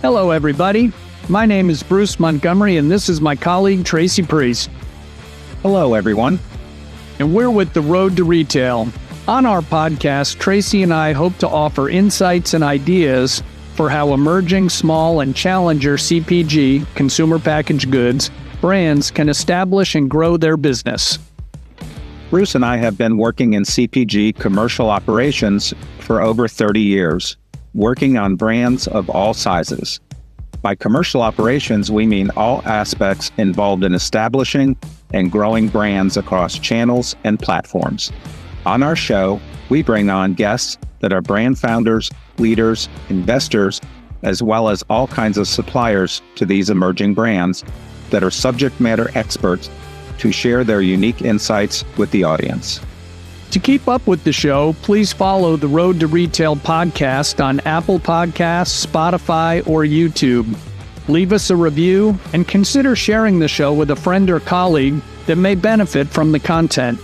Hello, everybody. My name is Bruce Montgomery, and this is my colleague, Tracy Priest. Hello, everyone. And we're with The Road to Retail. On our podcast, Tracy and I hope to offer insights and ideas for how emerging small and challenger CPG, consumer packaged goods, brands can establish and grow their business. Bruce and I have been working in CPG commercial operations for over 30 years, working on brands of all sizes. By commercial operations, we mean all aspects involved in establishing and growing brands across channels and platforms. On our show, we bring on guests that are brand founders, leaders, investors, as well as all kinds of suppliers to these emerging brands that are subject matter experts to share their unique insights with the audience. To keep up with the show, please follow the Road to Retail podcast on Apple Podcasts, Spotify, or YouTube. Leave us a review and consider sharing the show with a friend or colleague that may benefit from the content.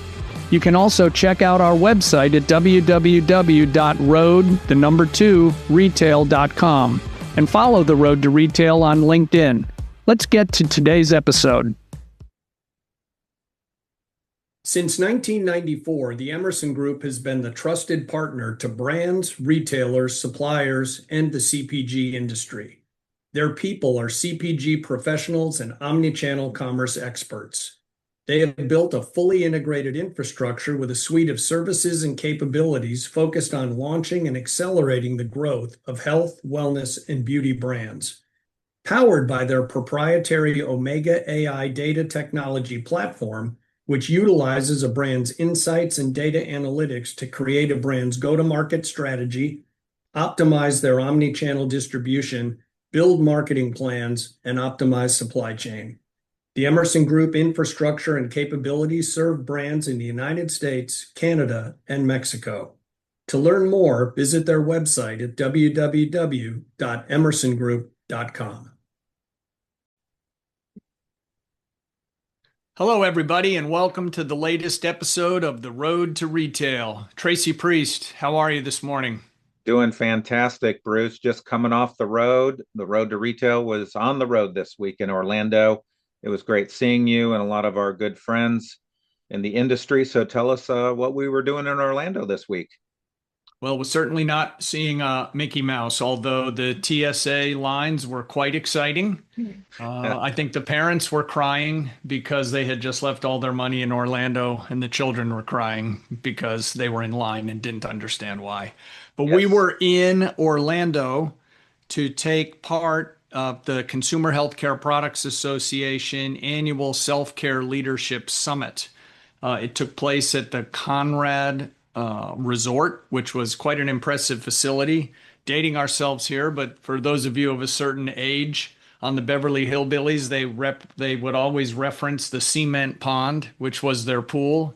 You can also check out our website at www.road2retail.com and follow The Road to Retail on LinkedIn. Let's get to today's episode. Since 1994, the Emerson Group has been the trusted partner to brands, retailers, suppliers, and the CPG industry. Their people are CPG professionals and omnichannel commerce experts. They have built a fully integrated infrastructure with a suite of services and capabilities focused on launching and accelerating the growth of health, wellness, and beauty brands. Powered by their proprietary Omega AI data technology platform, which utilizes a brand's insights and data analytics to create a brand's go-to-market strategy, optimize their omni-channel distribution, build marketing plans, and optimize supply chain. The Emerson Group infrastructure and capabilities serve brands in the United States, Canada, and Mexico. To learn more, visit their website at www.emersongroup.com. Hello, everybody, and welcome to the latest episode of The Road to Retail. Tracy Priest, how are you this morning? Doing fantastic, Bruce. Just coming off the road. The Road to Retail was on the road this week in Orlando. It was great seeing you and a lot of our good friends in the industry. So tell us what we were doing in Orlando this week. Well, we're certainly not seeing Mickey Mouse, although the TSA lines were quite exciting. I think the parents were crying because they had just left all their money in Orlando, and the children were crying because they were in line and didn't understand why. But yes, we were in Orlando to take part of the Consumer Healthcare Products Association annual Self-Care Leadership Summit. It took place at the Conrad Resort, which was quite an impressive facility. Dating ourselves here, but for those of you of a certain age, on the Beverly Hillbillies, they would always reference the cement pond, which was their pool.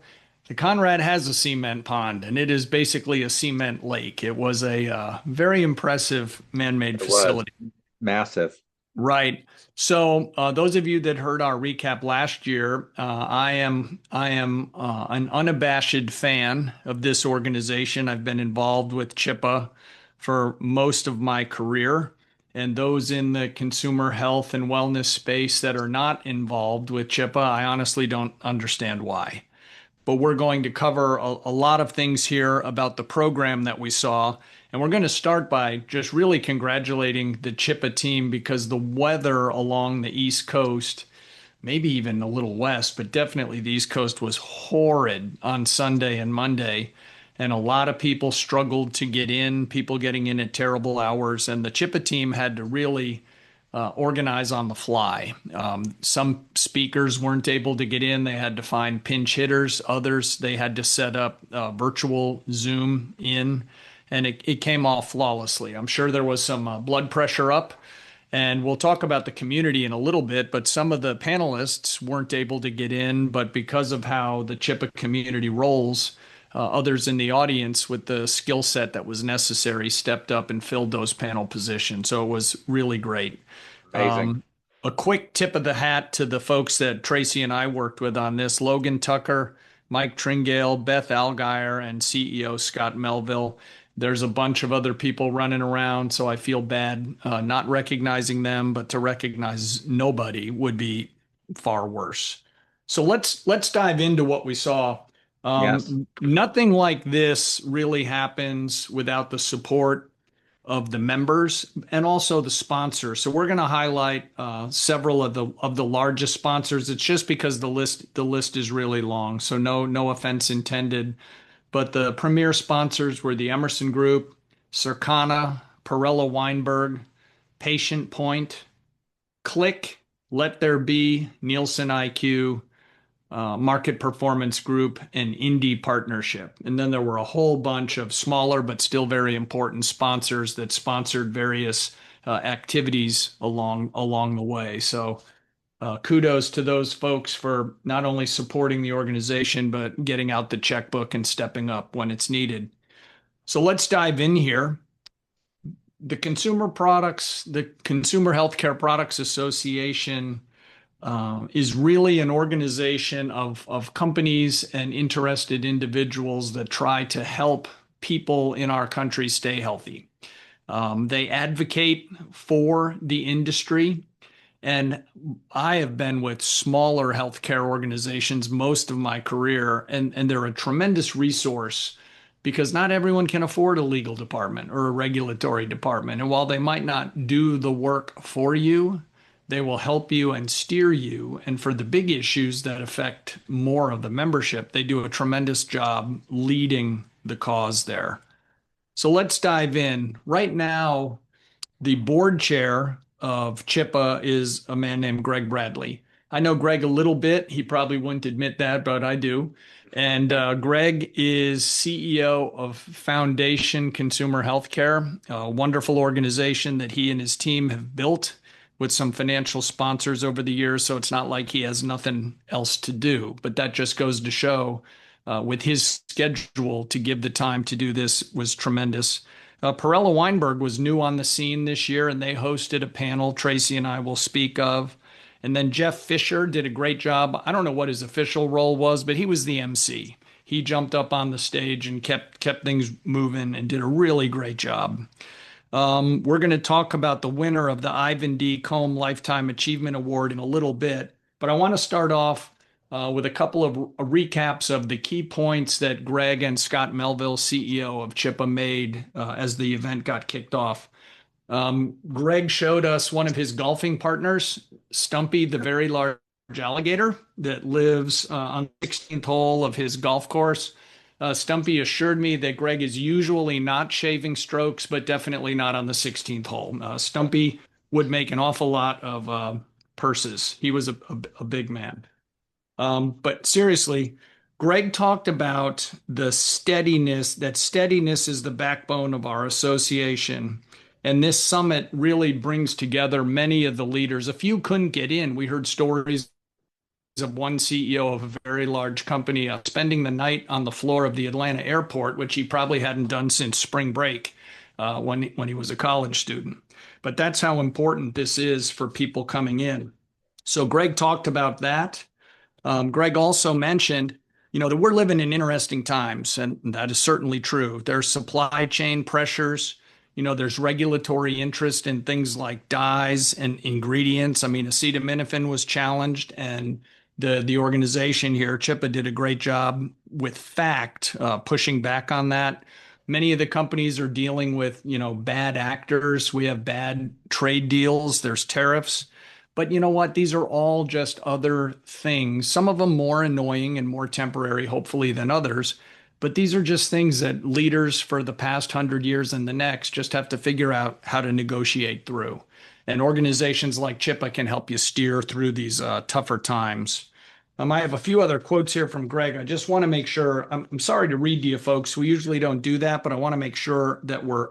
The Conrad has a cement pond, and it is basically a cement lake. It was a very impressive man-made facility. Massive. Right. So those of you that heard our recap last year, I am an unabashed fan of this organization. I've been involved with CHPA for most of my career, and those in the consumer health and wellness space that are not involved with CHPA, I honestly don't understand why. But we're going to cover a lot of things here about the program that we saw. And we're going to start by just really congratulating the CHPA team because the weather along the East Coast, maybe even a little west, but definitely the East Coast was horrid on Sunday and Monday. And a lot of people struggled to get in, people getting in at terrible hours. And the CHPA team had to really organize on the fly. Some speakers weren't able to get in. They had to find pinch hitters. Others, they had to set up virtual Zoom in. And it came off flawlessly. I'm sure there was some blood pressure up, and we'll talk about the community in a little bit, but some of the panelists weren't able to get in, but because of how the CHPA community rolls, others in the audience with the skill set that was necessary stepped up and filled those panel positions. So it was really great. Amazing. A quick tip of the hat to the folks that Tracy and I worked with on this: Logan Tucker, Mike Tringale, Beth Algier, and CEO Scott Melville. There's a bunch of other people running around, so I feel bad not recognizing them, but to recognize nobody would be far worse. So let's dive into what we saw. Yes. Nothing like this really happens without the support of the members and also the sponsors. So we're going to highlight several of the largest sponsors. It's just because the list is really long. So no offense intended, but the premier sponsors were the Emerson Group, Circana, Perella Weinberg, Patient Point, Click, Let There Be, Nielsen IQ, Market Performance Group, and Indie Partnership. And then there were a whole bunch of smaller but still very important sponsors that sponsored various activities along the way. So kudos to those folks for not only supporting the organization, but getting out the checkbook and stepping up when it's needed. So let's dive in here. The Consumer Healthcare Products Association is really an organization of companies and interested individuals that try to help people in our country stay healthy. They advocate for the industry. And I have been with smaller healthcare organizations most of my career, and they're a tremendous resource because not everyone can afford a legal department or a regulatory department. And while they might not do the work for you, they will help you and steer you. And for the big issues that affect more of the membership, they do a tremendous job leading the cause there. So let's dive in. Right now, the board chair of CHPA is a man named Greg Bradley. I know Greg a little bit. He probably wouldn't admit that, but I do. And Greg is CEO of Foundation Consumer Healthcare, a wonderful organization that he and his team have built with some financial sponsors over the years. So it's not like he has nothing else to do, but that just goes to show with his schedule to give the time to do this was tremendous. Perella Weinberg was new on the scene this year, and they hosted a panel Tracy and I will speak of. And then Jeff Fisher did a great job. I don't know what his official role was, but he was the MC. He jumped up on the stage and kept things moving and did a really great job. We're going to talk about the winner of the Ivan D. Combe Lifetime Achievement Award in a little bit, but I want to start off with a couple of recaps of the key points that Greg and Scott Melville, CEO of CHPA, made as the event got kicked off. Greg showed us one of his golfing partners, Stumpy, the very large alligator that lives on the 16th hole of his golf course. Stumpy assured me that Greg is usually not shaving strokes, but definitely not on the 16th hole. Stumpy would make an awful lot of purses. He was a big man. But seriously, Greg talked about the steadiness, that steadiness is the backbone of our association. And this summit really brings together many of the leaders. A few couldn't get in. We heard stories of one CEO of a very large company spending the night on the floor of the Atlanta airport, which he probably hadn't done since spring break when he was a college student. But that's how important this is for people coming in. So Greg talked about that. Greg also mentioned, that we're living in interesting times, and that is certainly true. There's supply chain pressures. There's regulatory interest in things like dyes and ingredients. I mean, acetaminophen was challenged, and the organization here, CHPA, did a great job with fact pushing back on that. Many of the companies are dealing with, bad actors. We have bad trade deals. There's tariffs. But you know what? These are all just other things, some of them more annoying and more temporary, hopefully, than others. But these are just things that leaders for the past 100 years and the next just have to figure out how to negotiate through. And organizations like CHPA can help you steer through these tougher times. I have a few other quotes here from Greg. I just want to make sure, I'm sorry to read to you folks. We usually don't do that, but I want to make sure that we're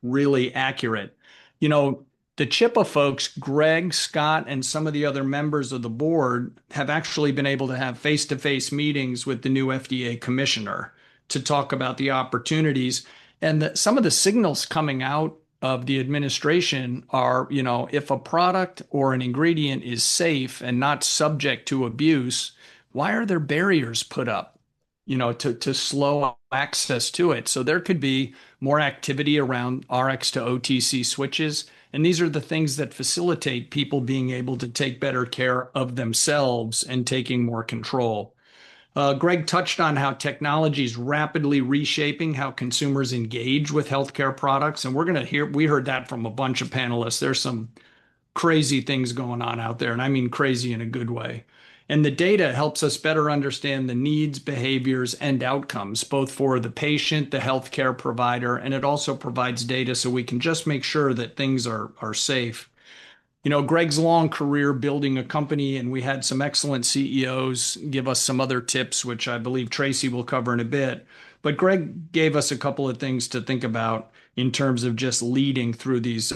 really accurate. The CHPA folks, Greg, Scott, and some of the other members of the board have actually been able to have face-to-face meetings with the new FDA commissioner to talk about the opportunities. And some of the signals coming out of the administration are, if a product or an ingredient is safe and not subject to abuse, why are there barriers put up? to slow access to it. So there could be more activity around RX to OTC switches. And these are the things that facilitate people being able to take better care of themselves and taking more control. Greg touched on how technology is rapidly reshaping how consumers engage with healthcare products. And we heard that from a bunch of panelists. There's some crazy things going on out there, and I mean crazy in a good way. And the data helps us better understand the needs, behaviors, and outcomes, both for the patient, the healthcare provider, and it also provides data so we can just make sure that things are safe. Greg's long career building a company, and we had some excellent CEOs give us some other tips, which I believe Tracy will cover in a bit. But Greg gave us a couple of things to think about in terms of just leading through these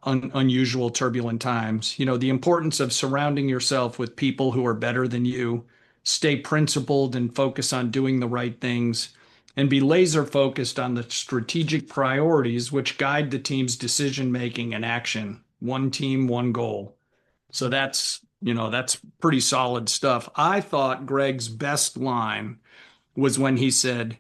unusual, turbulent times. The importance of surrounding yourself with people who are better than you, stay principled and focus on doing the right things, and be laser focused on the strategic priorities which guide the team's decision making and action. One team, one goal. So that's pretty solid stuff. I thought Greg's best line was when he said,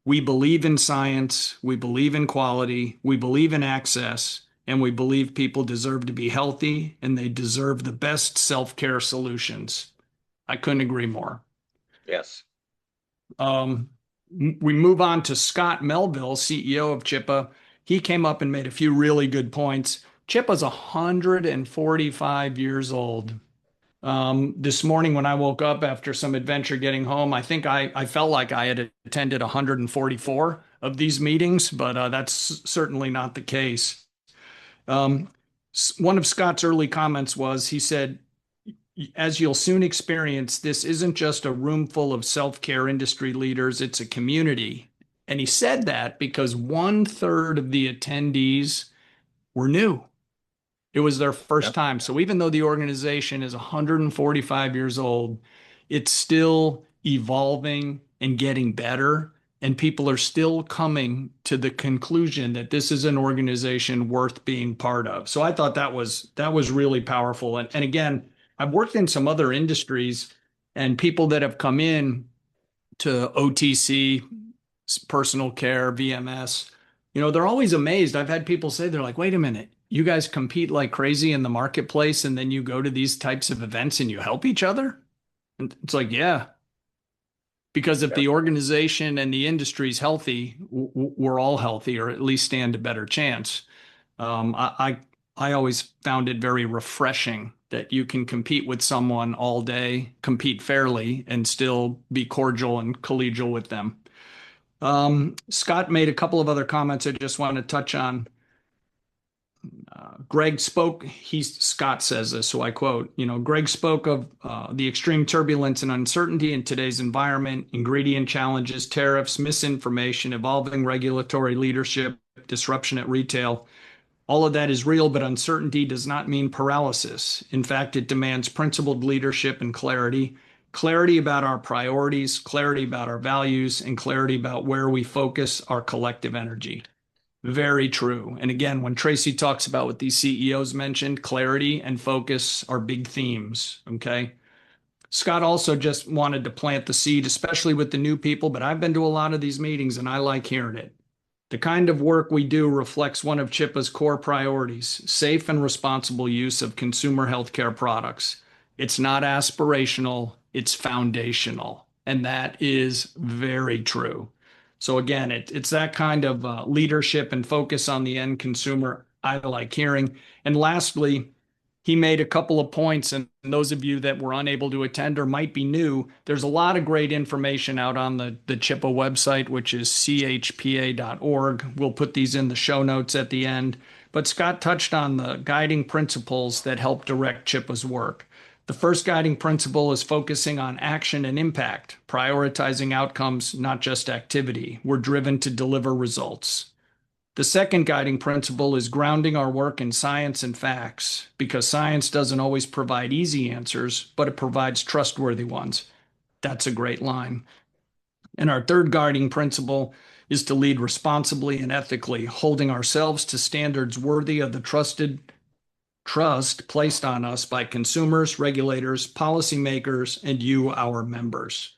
"We believe in science, we believe in quality, we believe in access, and we believe people deserve to be healthy and they deserve the best self-care solutions." I couldn't agree more. Yes. We move on to Scott Melville, CEO of CHPA. He came up and made a few really good points. CHPA's 145 years old. This morning when I woke up after some adventure getting home, I think I felt like I had attended 144 of these meetings, but that's certainly not the case. One of Scott's early comments was, he said, "As you'll soon experience, this isn't just a room full of self-care industry leaders, it's a community." And he said that because 1/3 of the attendees were new. It was their first time. So even though the organization is 145 years old, it's still evolving and getting better. And people are still coming to the conclusion that this is an organization worth being part of. So I thought that was really powerful. And again, I've worked in some other industries, and people that have come in to OTC, personal care, VMS, they're always amazed. I've had people say, they're like, "Wait a minute, you guys compete like crazy in the marketplace, and then you go to these types of events and you help each other?" And it's like, yeah, because if the organization and the industry is healthy, we're all healthy, or at least stand a better chance. I always found it very refreshing that you can compete with someone all day, compete fairly, and still be cordial and collegial with them. Scott made a couple of other comments I just want to touch on. Greg spoke, Scott says this, so I quote, "Greg spoke of the extreme turbulence and uncertainty in today's environment, ingredient challenges, tariffs, misinformation, evolving regulatory leadership, disruption at retail. All of that is real, but uncertainty does not mean paralysis. In fact, it demands principled leadership and clarity. Clarity about our priorities, clarity about our values, and clarity about where we focus our collective energy." Very true. And again, when Tracy talks about what these CEOs mentioned, clarity and focus are big themes. Okay. Scott also just wanted to plant the seed, especially with the new people, but I've been to a lot of these meetings and I like hearing it. The kind of work we do reflects one of CHPA's core priorities: safe and responsible use of consumer healthcare products. It's not aspirational, it's foundational. And that is very true. So again, it's that kind of leadership and focus on the end consumer I like hearing. And lastly, he made a couple of points, and those of you that were unable to attend or might be new, there's a lot of great information out on the CHPA website, which is chpa.org. We'll put these in the show notes at the end. But Scott touched on the guiding principles that help direct CHPA's work. The first guiding principle is focusing on action and impact, prioritizing outcomes, not just activity. We're driven to deliver results. The second guiding principle is grounding our work in science and facts, because science doesn't always provide easy answers, but it provides trustworthy ones. That's a great line. And our third guiding principle is to lead responsibly and ethically, holding ourselves to standards worthy of the trust placed on us by consumers, regulators, policymakers, and you, our members.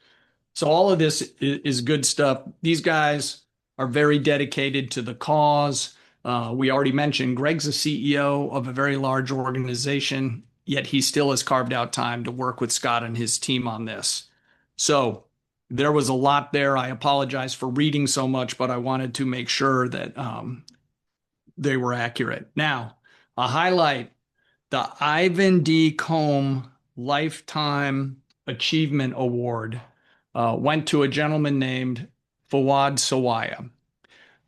So all of this is good stuff. These guys are very dedicated to the cause. We already mentioned Greg's a CEO of a very large organization, yet he still has carved out time to work with Scott and his team on this. So there was a lot there. I apologize for reading so much, but I wanted to make sure that they were accurate. Now, a highlight, the Ivan D. Combe Lifetime Achievement Award went to a gentleman named Fawad Sawaya.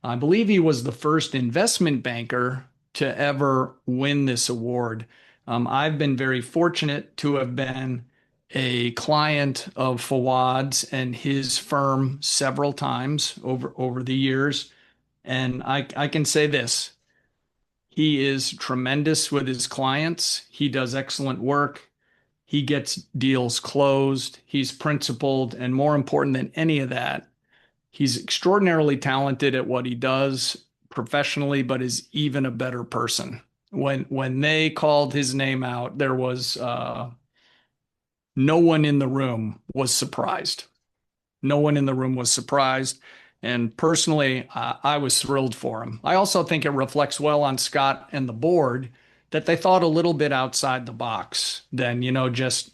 I believe he was the first investment banker to ever win this award. I've been very fortunate to have been a client of Fawad's and his firm several times over the years. And I can say this, he is tremendous with his clients. He does excellent work. He gets deals closed. He's principled. And more important than any of that, he's extraordinarily talented at what he does professionally, but is even a better person. When they called his name out, there was no one in the room was surprised. No one in the room was surprised. And personally, I was thrilled for him. I also think it reflects well on Scott and the board that they thought a little bit outside the box than, just,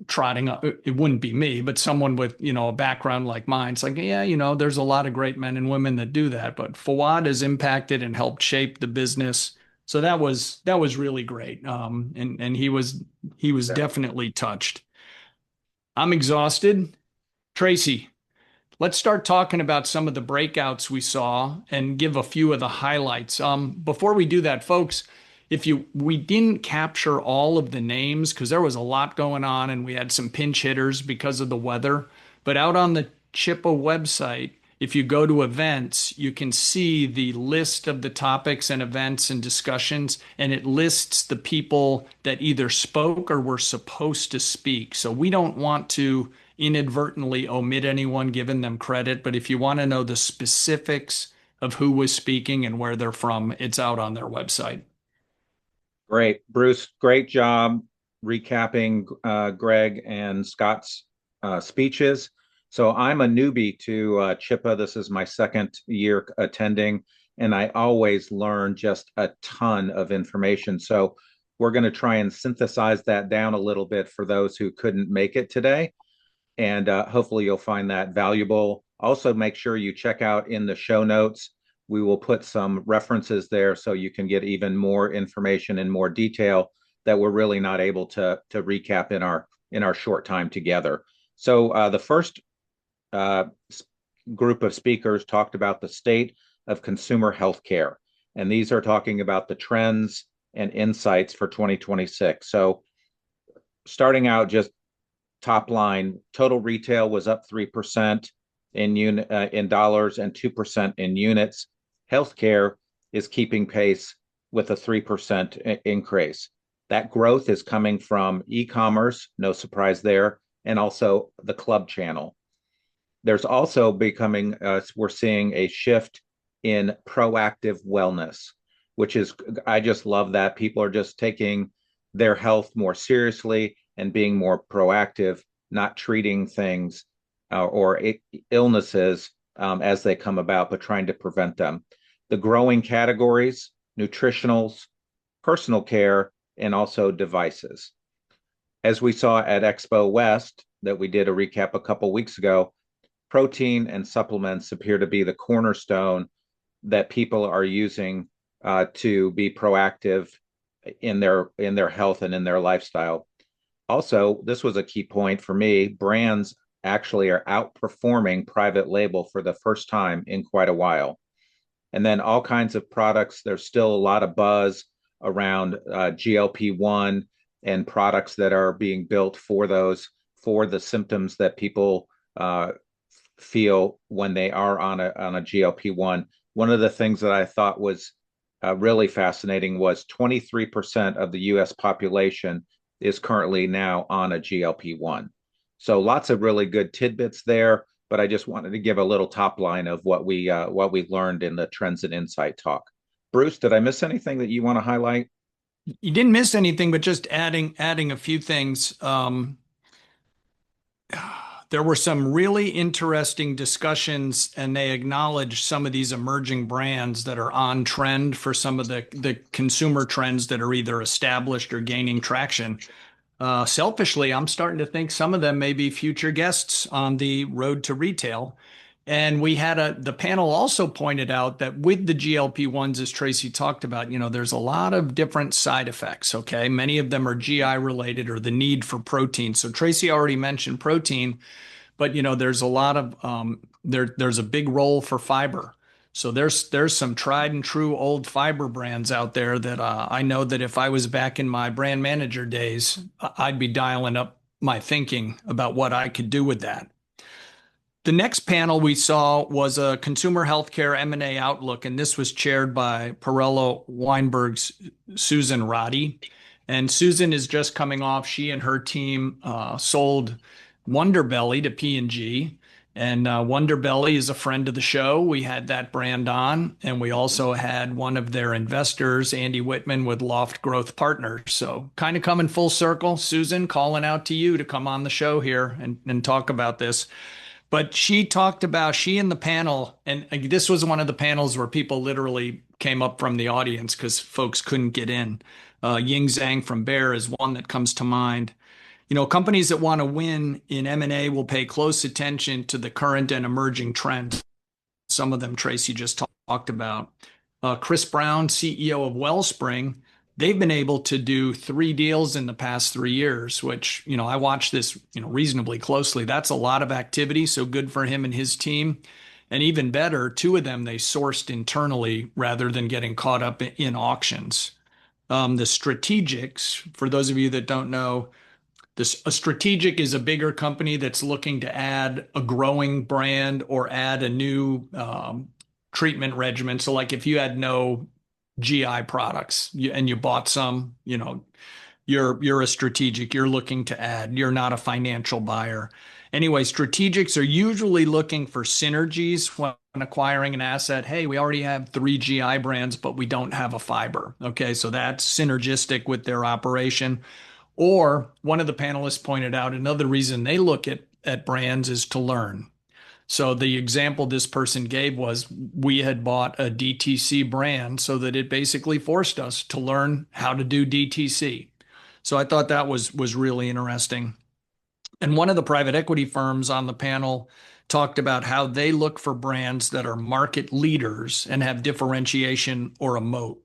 trotting up. It wouldn't be me, but someone with, a background like mine. It's like, yeah, there's a lot of great men and women that do that. But Fawad has impacted and helped shape the business. So that was really great. And he was definitely touched. I'm exhausted. Tracy, let's start talking about some of the breakouts we saw and give a few of the highlights. Before we do that, folks, we didn't capture all of the names because there was a lot going on and we had some pinch hitters because of the weather. But out on the CHPA website, if you go to events, you can see the list of the topics and events and discussions, and it lists the people that either spoke or were supposed to speak. So we don't want to inadvertently omit anyone, giving them credit. But if you want to know the specifics of who was speaking and where they're from, it's out on their website. Great, Bruce. Great job recapping Greg and Scott's speeches. So I'm a newbie to CHPA. This is my second year attending, and I always learn just a ton of information. So we're going to try and synthesize that down a little bit for those who couldn't make it today. And hopefully you'll find that valuable. Also, make sure you check out in the show notes. We will put some references there so you can get even more information in more detail that we're really not able to recap in our short time together. So the first group of speakers talked about the state of consumer healthcare, and these are talking about the trends and insights for 2026. So starting out, just top line, total retail was up 3% in dollars and 2% in units. Healthcare is keeping pace with a 3% increase. That growth is coming from e-commerce, no surprise there, and also the club channel. There's also we're seeing a shift in proactive wellness, which is, I just love that. People are just taking their health more seriously and being more proactive, not treating things or illnesses as they come about, but trying to prevent them. The growing categories, nutritionals, personal care, and also devices. As we saw at Expo West, that we did a recap a couple weeks ago, protein and supplements appear to be the cornerstone that people are using to be proactive in their health and in their lifestyle. Also, this was a key point for me. Brands actually are outperforming private label for the first time in quite a while. And then all kinds of products. There's still a lot of buzz around GLP-1 and products that are being built for the symptoms that people feel when they are on a GLP-1. One of the things that I thought was really fascinating was 23% of the U.S. population is currently now on a GLP-1. So lots of really good tidbits there, but I just wanted to give a little top line of what we learned in the Trends and Insight talk. Bruce, did I miss anything that you want to highlight? You didn't miss anything, but just adding a few things. there were some really interesting discussions, and they acknowledged some of these emerging brands that are on trend for some of the consumer trends that are either established or gaining traction. Selfishly, I'm starting to think some of them may be future guests on the road to retail. And the panel also pointed out that with the GLP-1s, as Tracy talked about, there's a lot of different side effects. Okay. Many of them are GI related or the need for protein. So Tracy already mentioned protein, but there's a lot of, there's a big role for fiber. So there's some tried and true old fiber brands out there that I know that if I was back in my brand manager days, I'd be dialing up my thinking about what I could do with that. The next panel we saw was a consumer healthcare M&A outlook, and this was chaired by Perella Weinberg's Susan Roddy. And Susan is just coming off. She and her team sold Wonder Belly to P&G. And Wonder Belly is a friend of the show. We had that brand on, and we also had one of their investors, Andy Whitman, with Loft Growth Partners. So kind of coming full circle. Susan, calling out to you to come on the show here and talk about this. But she talked about, she and the panel, and this was one of the panels where people literally came up from the audience because folks couldn't get in. Ying Zhang from Bear is one that comes to mind. Companies that want to win in M&A will pay close attention to the current and emerging trends. Some of them Tracy just talked about. Chris Brown, CEO of Wellspring, they've been able to do 3 deals in the past 3 years, which, I watch this, reasonably closely. That's a lot of activity. So good for him and his team. And even better, 2 of them they sourced internally rather than getting caught up in auctions. The strategics, for those of you that don't know, a strategic is a bigger company that's looking to add a growing brand or add a new treatment regimen. So like if you had no GI products and you bought some, you're a strategic, you're looking to add, you're not a financial buyer. Anyway, strategics are usually looking for synergies when acquiring an asset. Hey, we already have 3 GI brands, but we don't have a fiber. Okay, so that's synergistic with their operation. Or one of the panelists pointed out another reason they look at brands is to learn. So the example this person gave was we had bought a DTC brand so that it basically forced us to learn how to do DTC. So I thought that was really interesting. And one of the private equity firms on the panel talked about how they look for brands that are market leaders and have differentiation or a moat.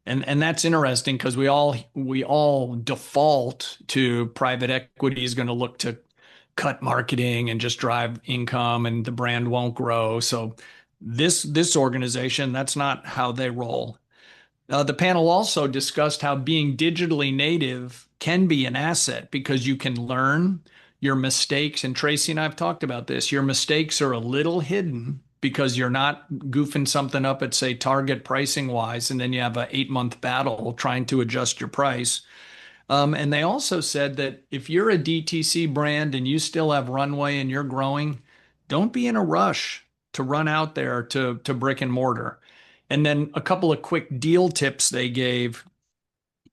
And that's interesting because we all default to private equity is going to look to cut marketing and just drive income and the brand won't grow. So this organization, that's not how they roll. The panel also discussed how being digitally native can be an asset because you can learn your mistakes. And Tracy and I've talked about this. Your mistakes are a little hidden because you're not goofing something up at, say, Target pricing wise, and then you have an 8-month battle trying to adjust your price. And they also said that if you're a DTC brand and you still have runway and you're growing, don't be in a rush to run out there to brick and mortar. And then a couple of quick deal tips they gave.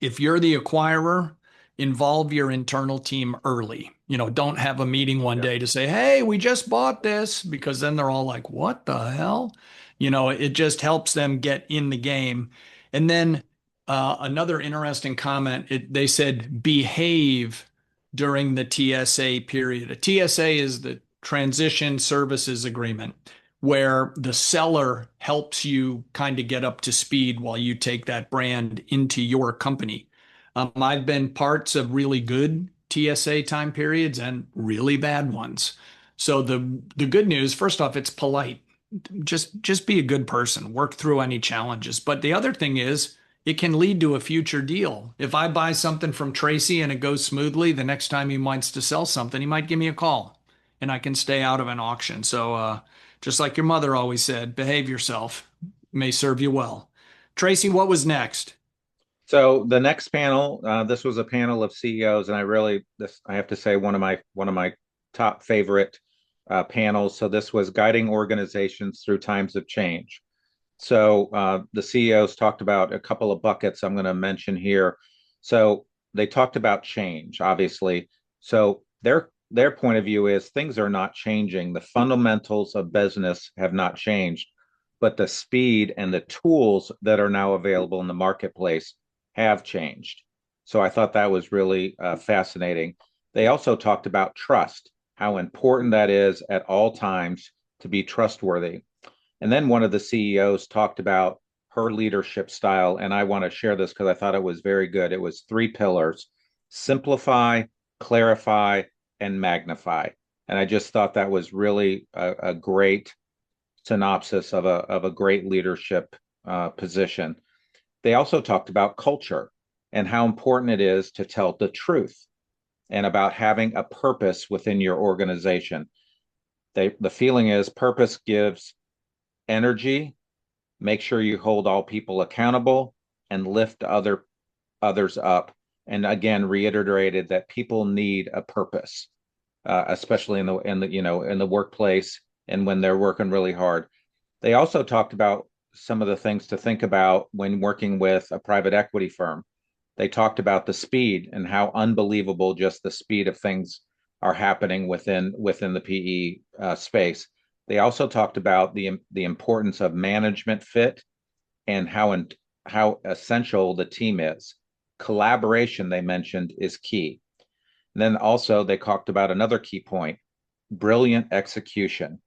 If you're the acquirer, involve your internal team early. Don't have a meeting one day to say, hey, we just bought this, because then they're all like, what the hell? It just helps them get in the game. And then another interesting comment, they said behave during the TSA period. A TSA is the Transition Services Agreement, where the seller helps you kind of get up to speed while you take that brand into your company. I've been parts of really good TSA time periods and really bad ones. So the good news, first off, it's polite. Just be a good person, work through any challenges. But the other thing is it can lead to a future deal. If I buy something from Tracy and it goes smoothly, the next time he wants to sell something, he might give me a call and I can stay out of an auction. So just like your mother always said, behave yourself, may serve you well. Tracy, what was next? So the next panel, this was a panel of CEOs, and I have to say one of my top favorite panels. So this was guiding organizations through times of change. So the CEOs talked about a couple of buckets I'm going to mention here. So they talked about change, obviously. So their point of view is things are not changing. The fundamentals of business have not changed, but the speed and the tools that are now available in the marketplace have changed. So I thought that was really fascinating. They also talked about trust, how important that is at all times to be trustworthy. And then one of the CEOs talked about her leadership style. And I want to share this because I thought it was very good. It was three pillars: simplify, clarify, and magnify. And I just thought that was really a great synopsis of a great leadership position. They also talked about culture and how important it is to tell the truth and about having a purpose within your organization. The feeling is purpose gives energy, make sure you hold all people accountable, and lift others up. And again, reiterated that people need a purpose, especially in the workplace and when they're working really hard. They also talked about some of the things to think about when working with a private equity firm. They talked about the speed and how unbelievable just the speed of things are happening within the PE space. They also talked about the importance of management fit and how essential the team is. Collaboration, they mentioned, is key. And then also they talked about another key point: brilliant execution.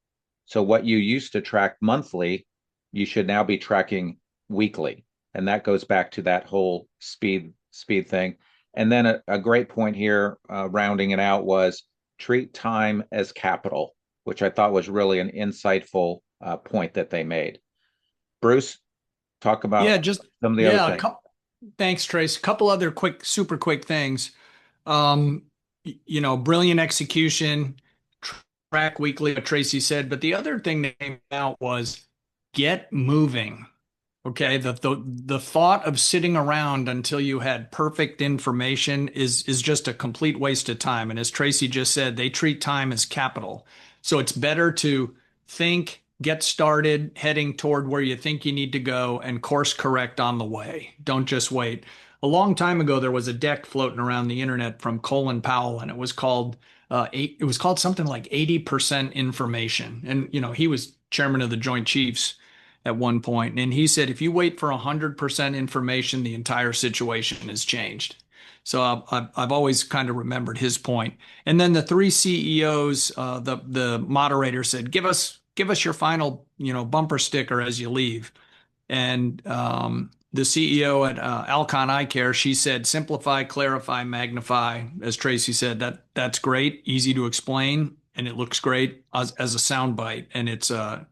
So what you used to track monthly, you should now be tracking weekly. And that goes back to that whole speed thing. And then a great point here, rounding it out, was treat time as capital, which I thought was really an insightful point that they made. Bruce, talk Yeah, about just some of the other yeah. things. Thanks, Trace. A couple other super quick things. Brilliant execution, track weekly, what Tracy said. But the other thing that came out was get moving. Okay, the thought of sitting around until you had perfect information is just a complete waste of time. And as Tracy just said, they treat time as capital. So it's better to think, get started, heading toward where you think you need to go, and course correct on the way. Don't just wait. A long time ago, there was a deck floating around the internet from Colin Powell, and it was called something like 80% information. And he was chairman of the Joint Chiefs at one point, and he said if you wait for 100% information, the entire situation has changed. So I've always kind of remembered his point. And then the three CEOs, the moderator said, give us your final bumper sticker as you leave. And the CEO at Alcon Eye Care, she said, simplify, clarify, magnify. As Tracy said, that's great, easy to explain, and it looks great as a soundbite. And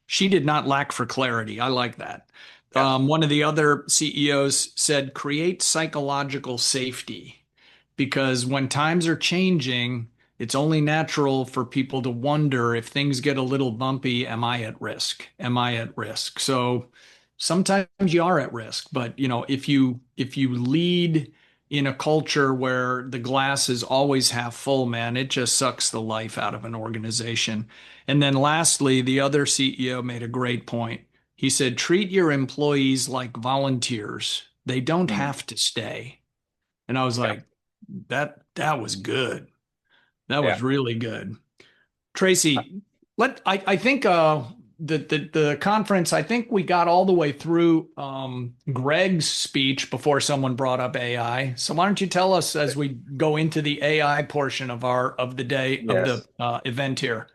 she did not lack for clarity. I like that. Yes. One of the other CEOs said, create psychological safety, because when times are changing, it's only natural for people to wonder if things get a little bumpy, am I at risk? Am I at risk? So sometimes you are at risk, but if you lead in a culture where the glass is always half full, man, it just sucks the life out of an organization. And then lastly, the other CEO made a great point. He said, treat your employees like volunteers. They don't Mm, have to stay. And I was yeah. like, that was good. That Yeah. was really good. Tracy, I think the conference, I think we got all the way through Greg's speech before someone brought up AI. So why don't you tell us as we go into the AI portion of the day of the Yes. event here?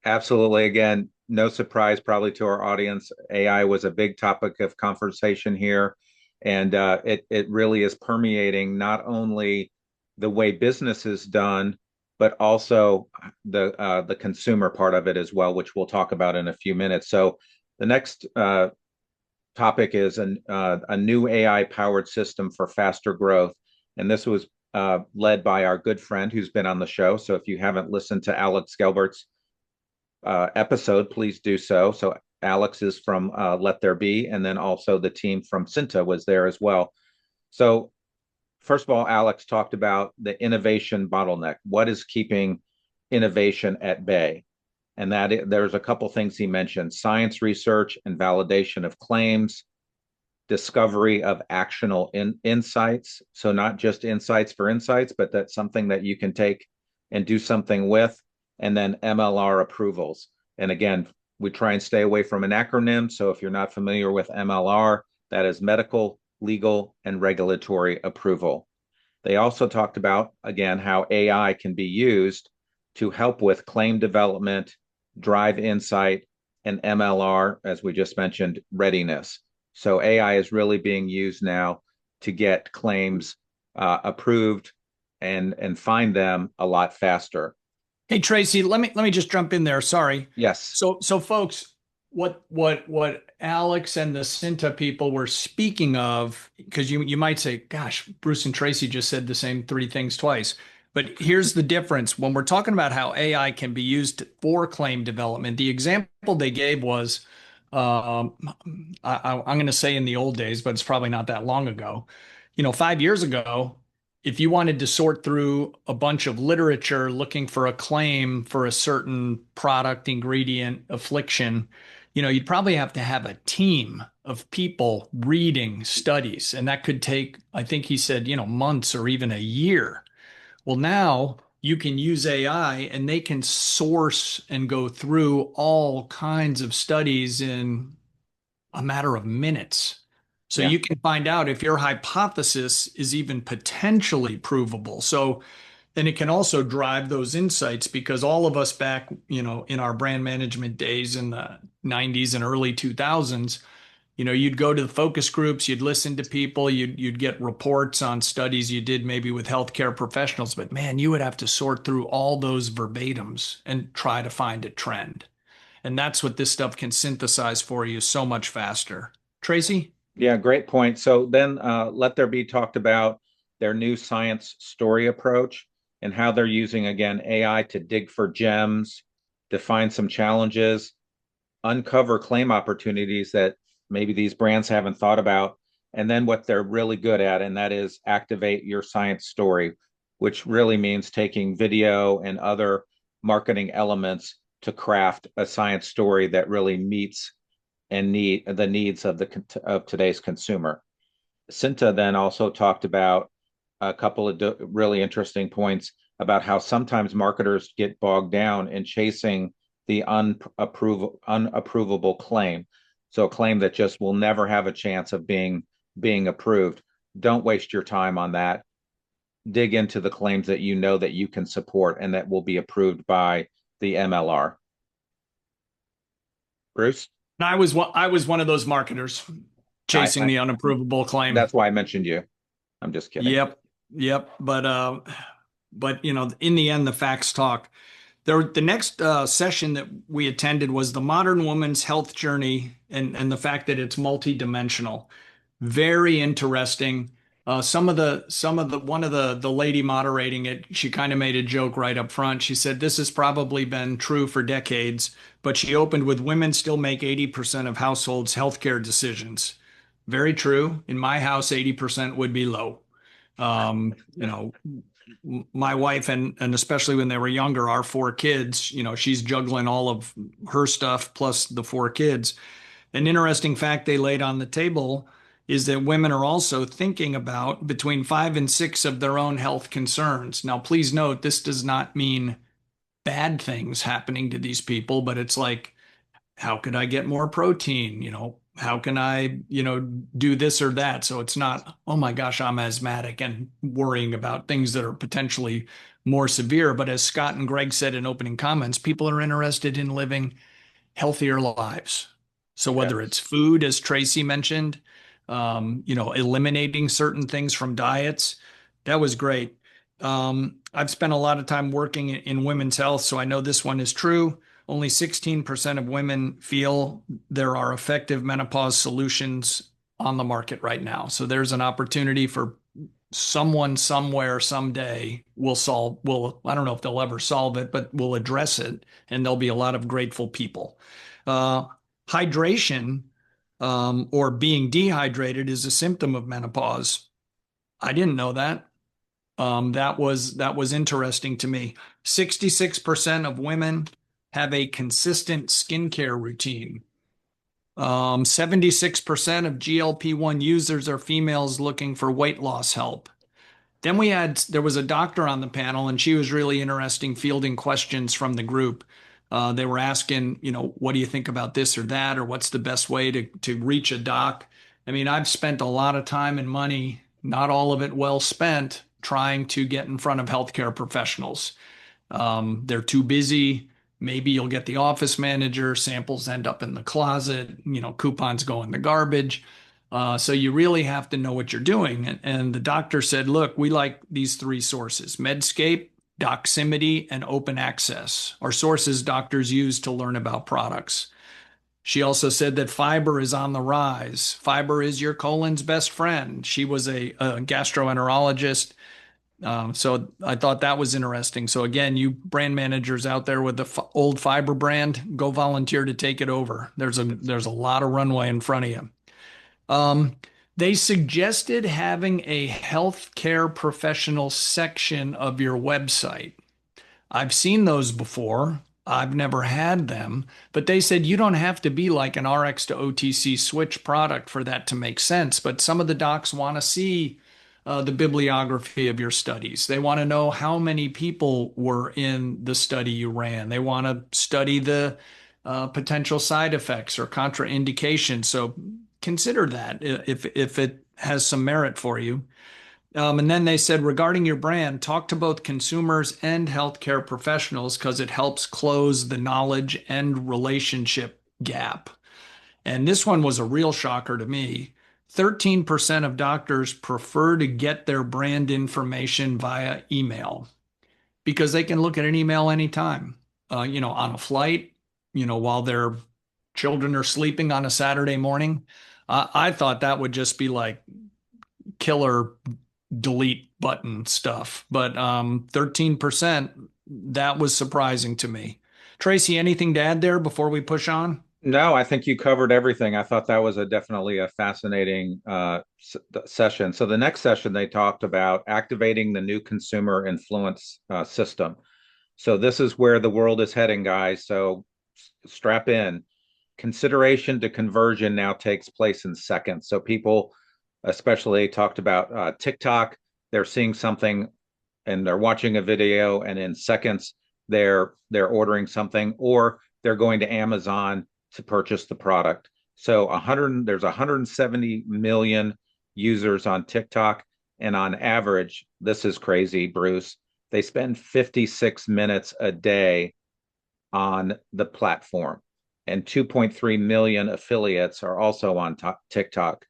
Absolutely. Again, no surprise probably to our audience. AI was a big topic of conversation here, and it really is permeating not only the way business is done, but also the consumer part of it as well, which we'll talk about in a few minutes. So the next topic is a new AI powered system for faster growth, and this was led by our good friend who's been on the show. So if you haven't listened to Alex Gelbert's episode, please do so. So Alex is from Let There Be, and then also the team from Sinta was there as well. So first of all, Alex talked about the innovation bottleneck. What is keeping innovation at bay? And there's a couple things he mentioned: science research and validation of claims, discovery of actionable insights. So not just insights for insights, but that's something that you can take and do something with, and then MLR approvals. And again, we try and stay away from an acronym. So if you're not familiar with MLR, that is medical, legal, and regulatory approval. They also talked about, again, how AI can be used to help with claim development, drive insight, and MLR, as we just mentioned, readiness. So AI is really being used now to get claims approved and find them a lot faster. Hey Tracy, let me just jump in there. Sorry. Yes. So folks, what Alex and the Sinta people were speaking of, because you might say, gosh, Bruce and Tracy just said the same three things twice. But here's the difference. When we're talking about how AI can be used for claim development, the example they gave was, um, I'm going to say in the old days, but it's probably not that long ago. 5 years ago, if you wanted to sort through a bunch of literature looking for a claim for a certain product, ingredient, affliction, you'd probably have to have a team of people reading studies. And that could take, I think he said, months or even a year. Well, now you can use AI and they can source and go through all kinds of studies in a matter of minutes. So Yeah. you can find out if your hypothesis is even potentially provable. So, and it can also drive those insights because all of us back, in our brand management days in the 90s and early 2000s, you'd go to the focus groups, you'd listen to people, you'd get reports on studies you did maybe with healthcare professionals, but man, you would have to sort through all those verbatims and try to find a trend. And that's what this stuff can synthesize for you so much faster. Tracy? Yeah, great point. So then Let There Be talked about their new science story approach and how they're using, again, AI to dig for gems, define some challenges, uncover claim opportunities that maybe these brands haven't thought about, and then what they're really good at, and that is activate your science story, which really means taking video and other marketing elements to craft a science story that really meets and need the needs of today's consumer. Cinta then also talked about a couple of really interesting points about how sometimes marketers get bogged down in chasing the unapprovable claim. So a claim that just will never have a chance of being approved. Don't waste your time on that. Dig into the claims that you know that you can support and that will be approved by the MLR. Bruce? And I was one of those marketers chasing I the unapprovable claim. that's why I mentioned you. I'm just kidding. Yep. Yep. But in the end, the facts talk. The next session that we attended was the modern woman's health journey and the fact that it's multidimensional. Very interesting. One of the lady moderating it, she kind of made a joke right up front. She said, this has probably been true for decades, but she opened with women still make 80% of households' healthcare decisions. Very true. In my house, 80% would be low. My wife and especially when they were younger, our four kids, she's juggling all of her stuff plus the four kids. An interesting fact they laid on the table is that women are also thinking about between five and six of their own health concerns. Now, please note, this does not mean bad things happening to these people, but it's like, how could I get more protein? How can I, do this or that? So it's not, oh my gosh, I'm asthmatic and worrying about things that are potentially more severe. But as Scott and Greg said in opening comments, people are interested in living healthier lives. So whether Yes. it's food, as Tracy mentioned, eliminating certain things from diets, that was great. I've spent a lot of time working in women's health, so I know this one is true. Only 16% of women feel there are effective menopause solutions on the market right now. So there's an opportunity for someone somewhere someday I don't know if they'll ever solve it, but will address it, and there'll be a lot of grateful people. Hydration, or being dehydrated is a symptom of menopause. I didn't know that. That was interesting to me. 66% of women have a consistent skincare routine. 76% of GLP-1 users are females looking for weight loss help. Then there was a doctor on the panel, and she was really interesting fielding questions from the group. They were asking, what do you think about this or that, or what's the best way to reach a doc? I mean, I've spent a lot of time and money, not all of it well spent, trying to get in front of healthcare professionals. They're too busy. Maybe you'll get the office manager, samples end up in the closet, coupons go in the garbage. So you really have to know what you're doing. And the doctor said, look, we like these three sources: Medscape, Doximity, and Open Access are sources doctors use to learn about products. She also said that fiber is on the rise. Fiber is your colon's best friend. She was a gastroenterologist. So I thought that was interesting. So again, you brand managers out there with the old fiber brand, go volunteer to take it over. There's a lot of runway in front of you. They suggested having a healthcare professional section of your website. I've seen those before. I've never had them, but they said you don't have to be like an RX to OTC switch product for that to make sense. But some of the docs want to see the bibliography of your studies. They want to know how many people were in the study you ran. They want to study the potential side effects or contraindications. So consider that if it has some merit for you. And then they said, regarding your brand, talk to both consumers and healthcare professionals because it helps close the knowledge and relationship gap. And this one was a real shocker to me. 13% of doctors prefer to get their brand information via email because they can look at an email anytime, on a flight, while their children are sleeping on a Saturday morning. I thought that would just be like killer delete button stuff, but 13%, that was surprising to me. Tracy, anything to add there before we push on? No, I think you covered everything. I thought that was definitely a fascinating session. So the next session, they talked about activating the new consumer influence system. So this is where the world is heading, guys. So strap in. Consideration to conversion now takes place in seconds. So people, especially talked about TikTok, they're seeing something and they're watching a video, and in seconds they're ordering something, or they're going to Amazon to purchase the product. So there's 170 million users on TikTok, and on average, this is crazy, Bruce, they spend 56 minutes a day on the platform, and 2.3 million affiliates are also on TikTok.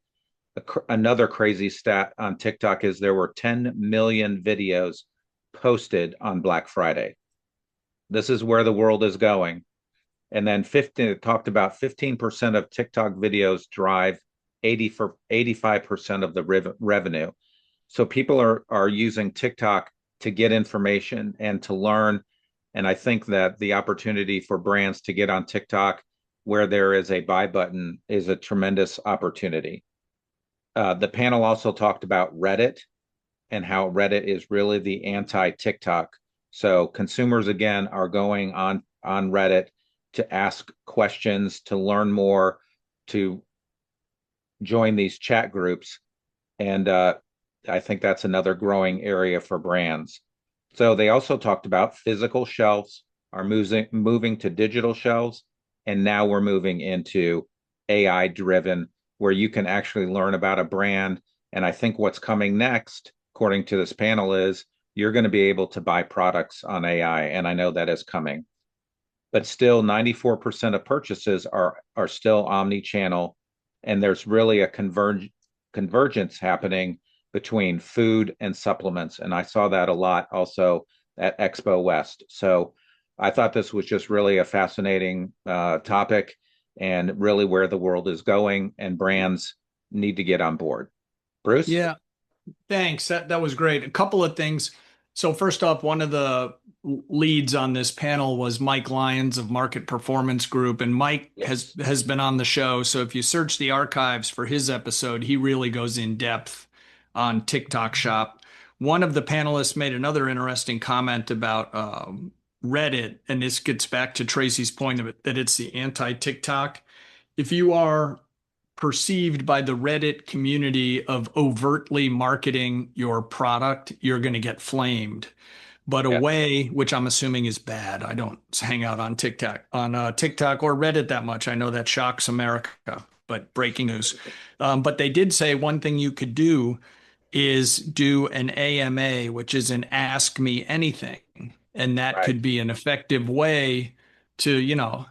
Another crazy stat on TikTok is there were 10 million videos posted on Black Friday. This is where the world is going. And then talked about 15% of TikTok videos drive 85% of the revenue. So people are using TikTok to get information and to learn. And I think that the opportunity for brands to get on TikTok where there is a buy button is a tremendous opportunity. The panel also talked about Reddit and how Reddit is really the anti-TikTok. So consumers, again, are going on Reddit to ask questions, to learn more, to join these chat groups. And I think that's another growing area for brands. So they also talked about physical shelves are moving to digital shelves. And now we're moving into AI driven, where you can actually learn about a brand. And I think what's coming next, according to this panel, is you're going to be able to buy products on AI. And I know that is coming. But still, 94% of purchases are still omni-channel. And there's really a convergence happening between food and supplements. And I saw that a lot also at Expo West. So I thought this was just really a fascinating topic, and really where the world is going, and brands need to get on board. Bruce? Yeah, thanks. That was great. A couple of things. So first off, one of the leads on this panel was Mike Lyons of Market Performance Group, and Mike has been on the show. So if you search the archives for his episode, he really goes in depth on TikTok Shop. One of the panelists made another interesting comment about Reddit, and this gets back to Tracy's point of it, that it's the anti-TikTok. If you are perceived by the Reddit community of overtly marketing your product, you're going to get flamed. But a Yeah. way, which I'm assuming is bad. I don't hang out on TikTok or Reddit that much. I know that shocks America, but breaking news. But they did say one thing you could do is do an AMA, which is an Ask Me Anything. And that Right. could be an effective way to,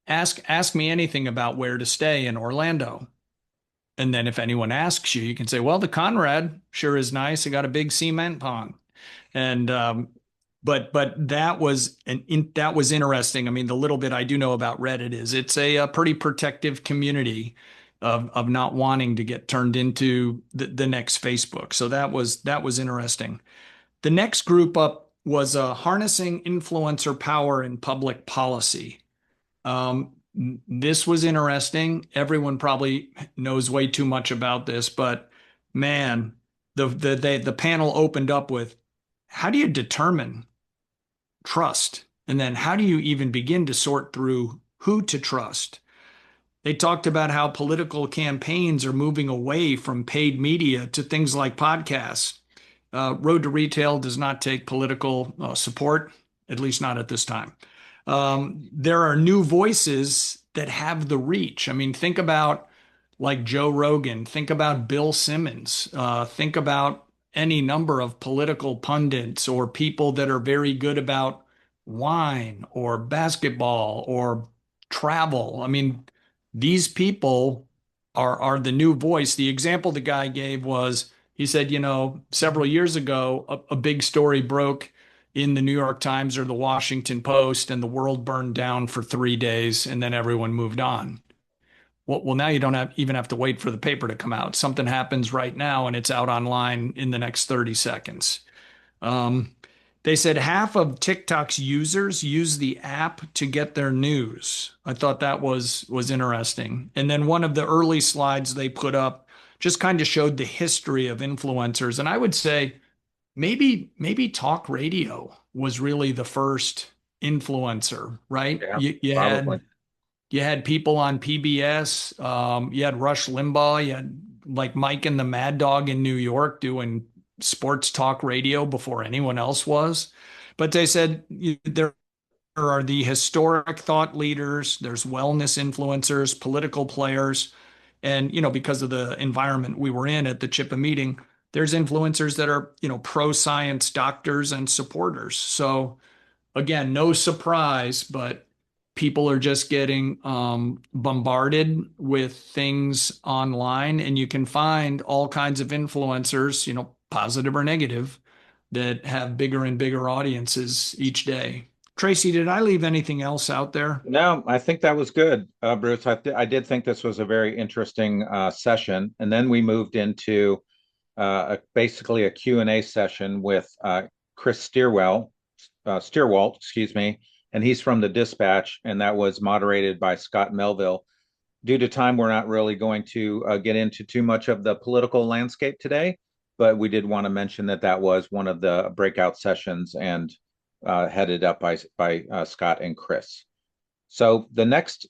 ask me anything about where to stay in Orlando. And then if anyone asks you, you can say, well, the Conrad sure is nice. I got a big cement pond. And but that was interesting. I mean, the little bit I do know about Reddit is it's a pretty protective community of not wanting to get turned into the next Facebook. So that was interesting. The next group up was harnessing influencer power in public policy. This was interesting. Everyone probably knows way too much about this, but man, the panel opened up with how do you determine trust? And then how do you even begin to sort through who to trust? They talked about how political campaigns are moving away from paid media to things like podcasts. Road to Retail does not take political support, at least not at this time. There are new voices that have the reach. I mean, think about like Joe Rogan, think about Bill Simmons, think about any number of political pundits or people that are very good about wine or basketball or travel. I mean, these people are the new voice. The example the guy gave was he said, several years ago, a big story broke in the New York Times or the Washington Post, and the world burned down for 3 days, and then everyone moved on. Well, now you don't even have to wait for the paper to come out. Something happens right now, and it's out online in the next 30 seconds. Um, they said half of TikTok's users use the app to get their news. I thought that was interesting. And then one of the early slides they put up just kind of showed the history of influencers. And I would say maybe talk radio was really the first influencer, right? Yeah, You probably. had people on PBS, you had Rush Limbaugh, you had like Mike and the Mad Dog in New York doing sports talk radio before anyone else was. But they said there are the historic thought leaders, there's wellness influencers, political players, and because of the environment we were in at the CHPA meeting, there's influencers that are pro science doctors and supporters. So again, no surprise, but people are just getting bombarded with things online, and you can find all kinds of influencers, positive or negative, that have bigger and bigger audiences each day. Tracy, did I leave anything else out there? No, I think that was good, Bruce. I did think this was a very interesting session. And then we moved into basically a Q&A session with Chris Steerwalt, excuse me, and he's from the Dispatch, and that was moderated by Scott Melville. Due to time, we're not really going to get into too much of the political landscape today, but we did want to mention that that was one of the breakout sessions and headed up by Scott and Chris. So the next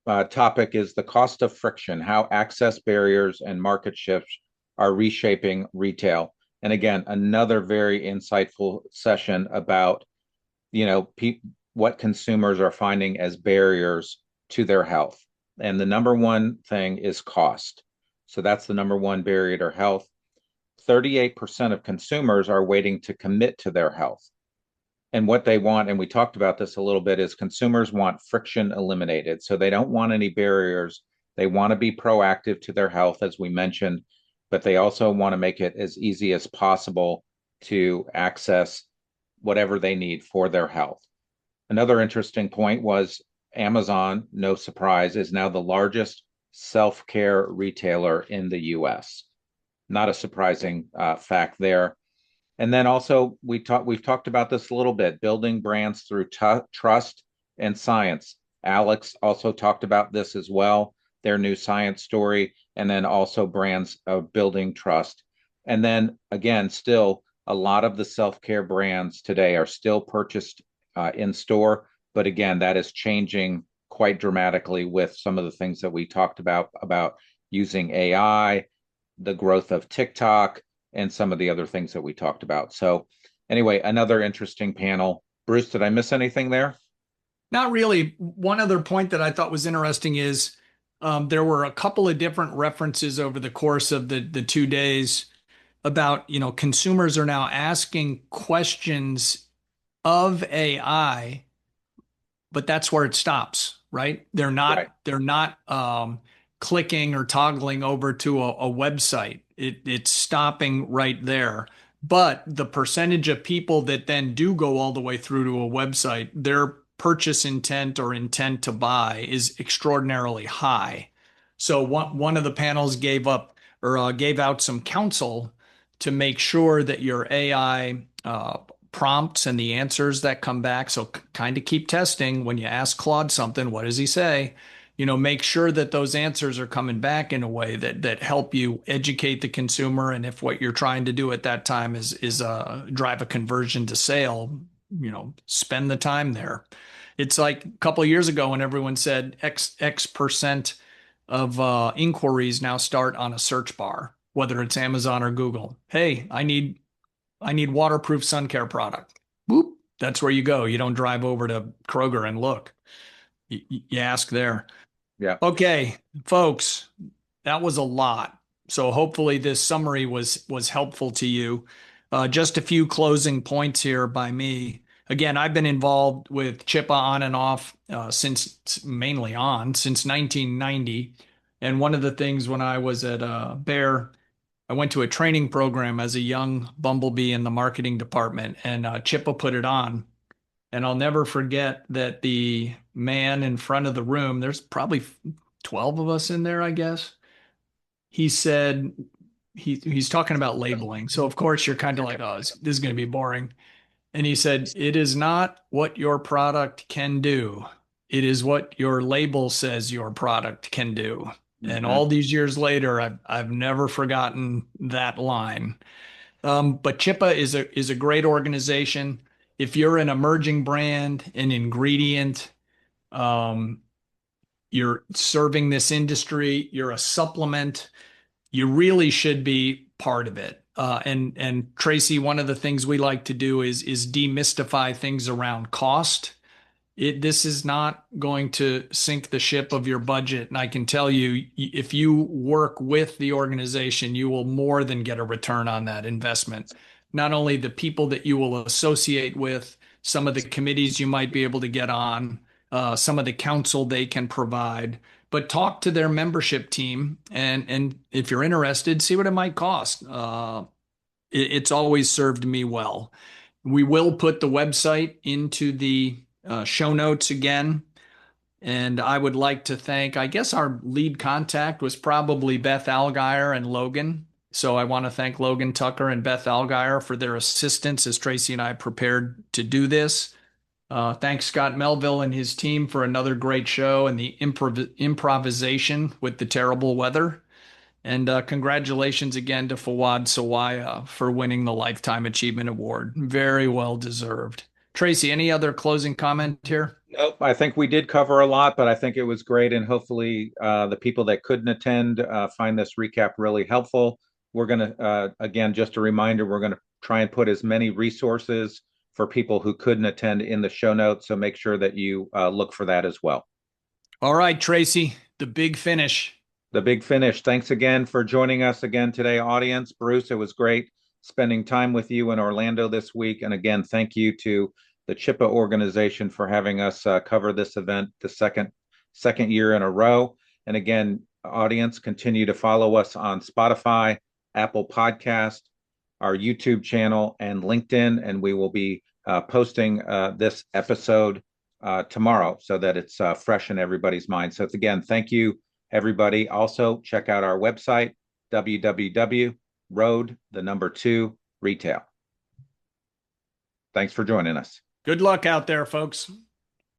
topic is the cost of friction, how access barriers and market shifts are reshaping retail. And again, another very insightful session about, what consumers are finding as barriers to their health. And the number one thing is cost. So that's the number one barrier to health. 38% of consumers are waiting to commit to their health. And what they want, and we talked about this a little bit, is consumers want friction eliminated. So they don't want any barriers. They want to be proactive to their health, as we mentioned, but they also want to make it as easy as possible to access whatever they need for their health. Another interesting point was Amazon, no surprise, is now the largest self-care retailer in the US. Not a surprising fact there. And then also we've talked about this a little bit, building brands through trust and science. Alex also talked about this as well, their new science story, and then also brands of building trust. And then again, still a lot of the self-care brands today are still purchased in store, but again, that is changing quite dramatically with some of the things that we talked about using AI, the growth of TikTok, and some of the other things that we talked about. So anyway, another interesting panel. Bruce, did I miss anything there? Not really. One other point that I thought was interesting is there were a couple of different references over the course of the 2 days about, consumers are now asking questions of AI, but that's where it stops, right? They're Right. not they're not clicking or toggling over to a website. It's stopping right there. But the percentage of people that then do go all the way through to a website, their purchase intent or intent to buy is extraordinarily high. So one of the panels gave out some counsel to make sure that your AI prompts and the answers that come back. So kind of keep testing when you ask Claude something, what does he say? Make sure that those answers are coming back in a way that help you educate the consumer. And if what you're trying to do at that time is drive a conversion to sale, spend the time there. It's like a couple of years ago when everyone said X percent of inquiries now start on a search bar, whether it's Amazon or Google. Hey, I need waterproof sun care product. Boop. That's where you go. You don't drive over to Kroger and look. You ask there. Yeah. Okay, folks, that was a lot. So hopefully this summary was helpful to you. Just a few closing points here by me. Again, I've been involved with CHPA on and off since 1990. And one of the things when I was at Bayer, I went to a training program as a young bumblebee in the marketing department, and CHPA put it on. And I'll never forget that the man in front of the room, there's probably 12 of us in there, I guess. He said, he's talking about labeling. So, of course, you're kind of like, oh, this is going to be boring. And he said, it is not what your product can do, it is what your label says your product can do. And Mm-hmm. all these years later, I've never forgotten that line. But CHPA is a great organization. If you're an emerging brand, an ingredient, um, you're serving this industry, you're a supplement, you really should be part of it. And Tracy, one of the things we like to do is demystify things around cost. This is not going to sink the ship of your budget. And I can tell you, if you work with the organization, you will more than get a return on that investment. Not only the people that you will associate with, some of the committees you might be able to get on, some of the counsel they can provide, but talk to their membership team. And if you're interested, see what it might cost. It's always served me well. We will put the website into the show notes again. And I would like to thank, I guess our lead contact was probably Beth Algier and Logan. So I want to thank Logan Tucker and Beth Algier for their assistance as Tracy and I prepared to do this. Thanks Scott Melville and his team for another great show and the improvisation with the terrible weather. And congratulations again to Fawad Sawaya for winning the Lifetime Achievement Award. Very well deserved. Tracy, any other closing comment here? Nope, I think we did cover a lot, but I think it was great. And hopefully, the people that couldn't attend find this recap really helpful. We're going to, again, just a reminder, we're going to try and put as many resources for people who couldn't attend in the show notes. So make sure that you look for that as well. All right, Tracy, the big finish. The big finish. Thanks again for joining us again today, audience. Bruce, it was great spending time with you in Orlando this week. And again, thank you to the CHPA organization for having us cover this event the second year in a row. And again, audience, continue to follow us on Spotify, Apple Podcast, our YouTube channel, and LinkedIn. And we will be posting this episode tomorrow so that it's fresh in everybody's mind. So again, thank you, everybody. Also, check out our website, www.road2retail. Thanks for joining us. Good luck out there, folks.